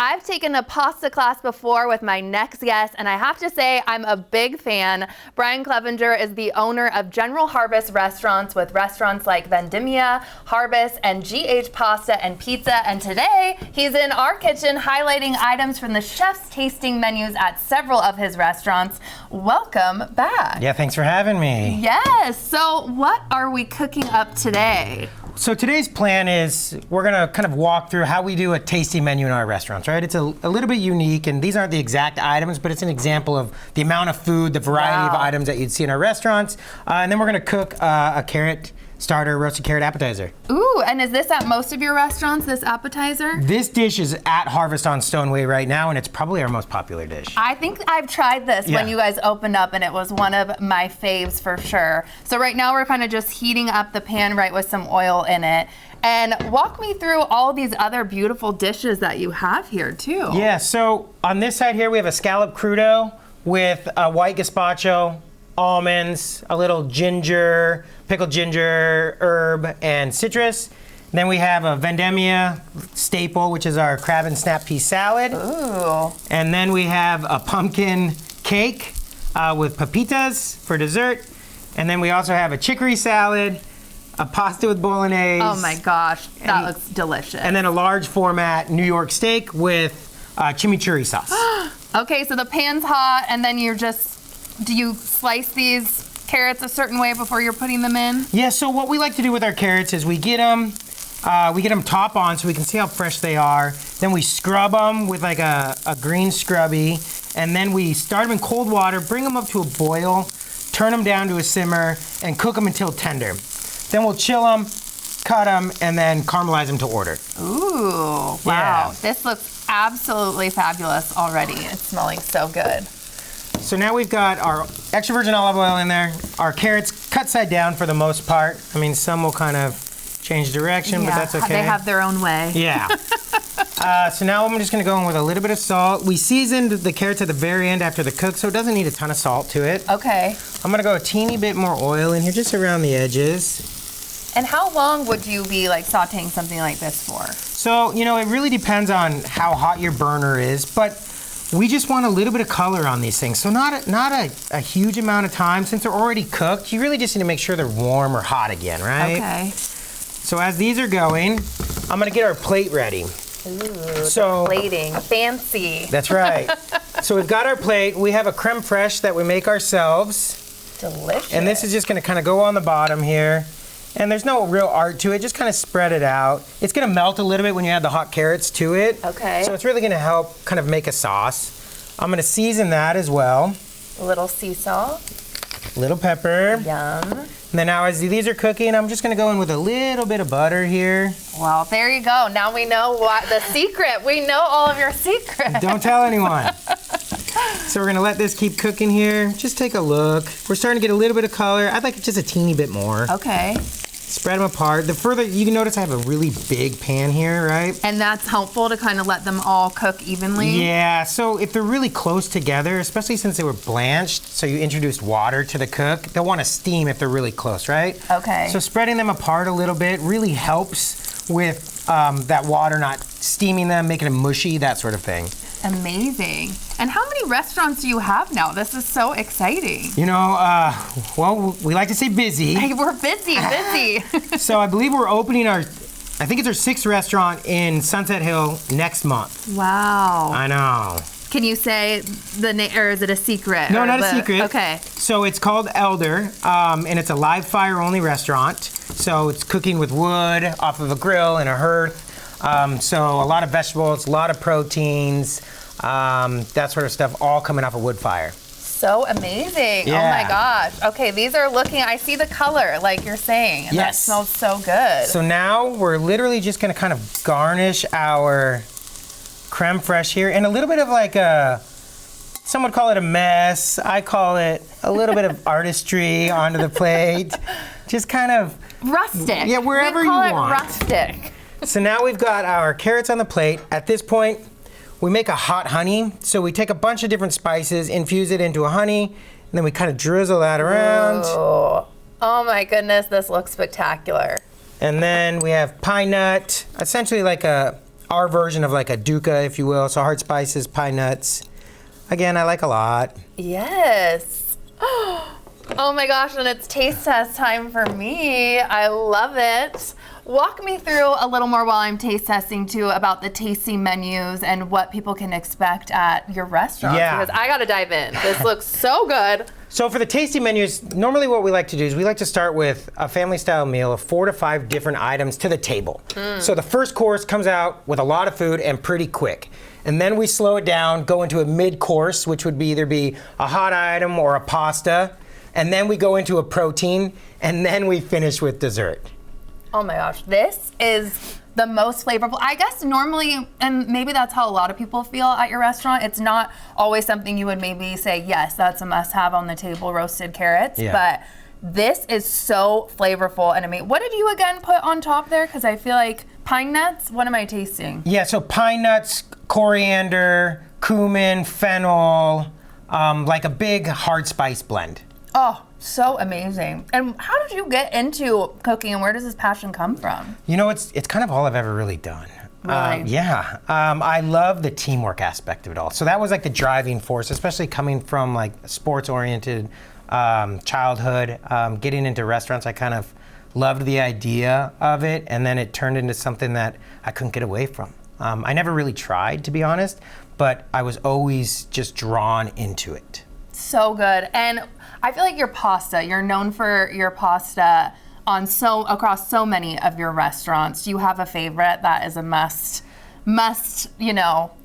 I've taken a pasta class before with my next guest, and I have to say I'm a big fan. Brian Clevenger is the owner of General Harvest Restaurants, with restaurants like Vendimia, Harvest, and GH Pasta and Pizza. And today, he's in our kitchen highlighting items from the chef's tasting menus at several of his restaurants. Welcome back. Yeah, thanks for having me. Yes. So what are we cooking up today? So today's plan is we're gonna kind of walk through how we do a tasting menu in our restaurants, right? It's a little bit unique, and these aren't the exact items, but it's an example of the amount of food, the variety of items that you'd see in our restaurants. And then we're gonna cook a carrot starter, roasted carrot appetizer. Ooh, and is this at most of your restaurants, this appetizer? This dish is at Harvest on Stoneway right now, and it's probably our most popular dish. I think I've tried this when you guys opened up, and it was one of my faves for sure. So right now we're kind of just heating up the pan right with some oil in it. And walk me through all these other beautiful dishes that you have here too. Yeah, so on this side here we have a scallop crudo with a white gazpacho, almonds, a little ginger, pickled ginger, herb, and citrus. Then we have a Vendimia staple, which is our crab and snap pea salad. Ooh. And then we have a pumpkin cake with papitas for dessert. And then we also have a chicory salad, a pasta with bolognese. Oh my gosh, that looks delicious. And then a large format New York steak with chimichurri sauce. Okay, so the pan's hot, and then do you slice these carrots a certain way before you're putting them in? Yeah, so what we like to do with our carrots is we get them top on so we can see how fresh they are. Then we scrub them with like a green scrubby, and then we start them in cold water, bring them up to a boil, turn them down to a simmer, and cook them until tender. Then we'll chill them, cut them, and then caramelize them to order. Ooh, wow. Yeah. This looks absolutely fabulous already. It's smelling so good. So now we've got our extra virgin olive oil in there, our carrots cut side down for the most part. I mean, some will kind of change direction, but that's okay. They have their own way. Yeah. So now I'm just gonna go in with a little bit of salt. We seasoned the carrots at the very end after the cook, so it doesn't need a ton of salt to it. Okay. I'm gonna go a teeny bit more oil in here, just around the edges. And how long would you be like sauteing something like this for? So, you know, it really depends on how hot your burner is, but we just want a little bit of color on these things. So not a huge amount of time. Since they're already cooked, you really just need to make sure they're warm or hot again, right? Okay. So as these are going, I'm gonna get our plate ready. Ooh, so, the plating, fancy. That's right. So we've got our plate. We have a creme fraiche that we make ourselves. Delicious. And this is just gonna kind of go on the bottom here. And there's no real art to it, just kind of spread it out. It's gonna melt a little bit when you add the hot carrots to it. Okay. So it's really gonna help kind of make a sauce. I'm gonna season that as well. A little sea salt. Little pepper. Yum. And then now as these are cooking, I'm just gonna go in with a little bit of butter here. Well, there you go. Now we know what the secret. We know all of your secrets. Don't tell anyone. So we're gonna let this keep cooking here. Just take a look. We're starting to get a little bit of color. I'd like just a teeny bit more. Okay. Spread them apart. The further, you can notice I have a really big pan here, right? And that's helpful to kind of let them all cook evenly? Yeah, so if they're really close together, especially since they were blanched, so you introduced water to the cook, they'll want to steam if they're really close, right? Okay. So spreading them apart a little bit really helps with that water not steaming them, making them mushy, that sort of thing. Amazing. And how many restaurants do you have now? This is so exciting. You know, well, we like to say busy. Hey, we're busy. So I believe we're opening I think it's our 6th restaurant in Sunset Hill next month. Wow. I know. Can you say the name, or is it a secret? No, not a secret. Okay. So it's called Elder, and it's a live fire only restaurant. So it's cooking with wood off of a grill and a hearth. So a lot of vegetables, a lot of proteins, that sort of stuff, all coming off a wood fire. So amazing. Yeah. Oh my gosh. Okay, these are looking, I see the color like you're saying, and that smells so good. So now we're literally just gonna kind of garnish our creme fraiche here, and a little bit of like some would call it a mess. I call it a little bit of artistry onto the plate. Just kind of rustic. Yeah, wherever you want. We call it rustic. So now we've got our carrots on the plate. At this point, we make a hot honey. So we take a bunch of different spices, infuse it into a honey, and then we kind of drizzle that around. Oh my goodness, this looks spectacular. And then we have pine nut, essentially like a our version of like a dukkha, if you will. So hard spices, pine nuts. Again, I like a lot. Yes. Oh my gosh, and it's taste test time for me. I love it. Walk me through a little more while I'm taste testing too about the tasting menus and what people can expect at your restaurant. Yeah. Because I gotta dive in. This looks so good. So for the tasting menus, normally what we like to do is we like to start with a family style meal of 4 to 5 different items to the table. So the first course comes out with a lot of food and pretty quick. And then we slow it down, go into a mid course, which would either be a hot item or a pasta. And then we go into a protein, and then we finish with dessert. Oh my gosh, this is the most flavorful. I guess normally, and maybe that's how a lot of people feel at your restaurant, it's not always something you would maybe say, yes, that's a must-have on the table, roasted carrots, but this is so flavorful and amazing. What did you again put on top there? Because I feel like pine nuts, what am I tasting? Yeah, so pine nuts, coriander, cumin, fennel, like a big hard spice blend. Oh, so amazing. And how did you get into cooking and where does this passion come from? You know, it's kind of all I've ever really done. Really? I love the teamwork aspect of it all. So that was like the driving force, especially coming from like sports-oriented childhood, getting into restaurants. I kind of loved the idea of it, and then it turned into something that I couldn't get away from. I never really tried, to be honest, but I was always just drawn into it. So good. And I feel like your pasta, you're known for your pasta across so many of your restaurants. Do you have a favorite that is a must,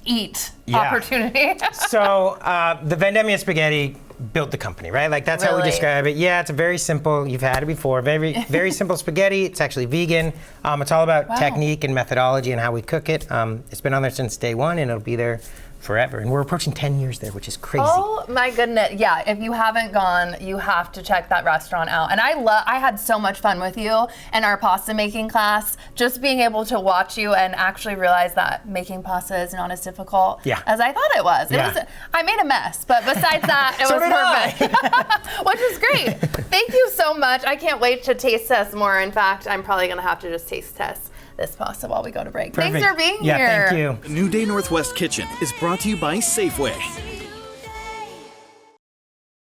eat opportunity? So the Vendemmia spaghetti built the company, right? Like that's how we describe it. Yeah, it's a very simple, you've had it before, very simple spaghetti. It's actually vegan. It's all about technique and methodology and how we cook it. It's been on there since day one and it'll be there forever. And we're approaching 10 years there, which is crazy. Oh my goodness. Yeah, if you haven't gone, you have to check that restaurant out. And I had so much fun with you in our pasta making class, just being able to watch you and actually realize that making pasta is not as difficult as I thought it was. I made a mess, but besides that, it was perfect. Which is great. Thank you so much. I can't wait to taste test more. In fact, I'm probably gonna have to just taste test this pasta while we go to break. Perfect. Thanks for being here. Yeah, thank you. New Day Northwest Kitchen is brought to you by Safeway.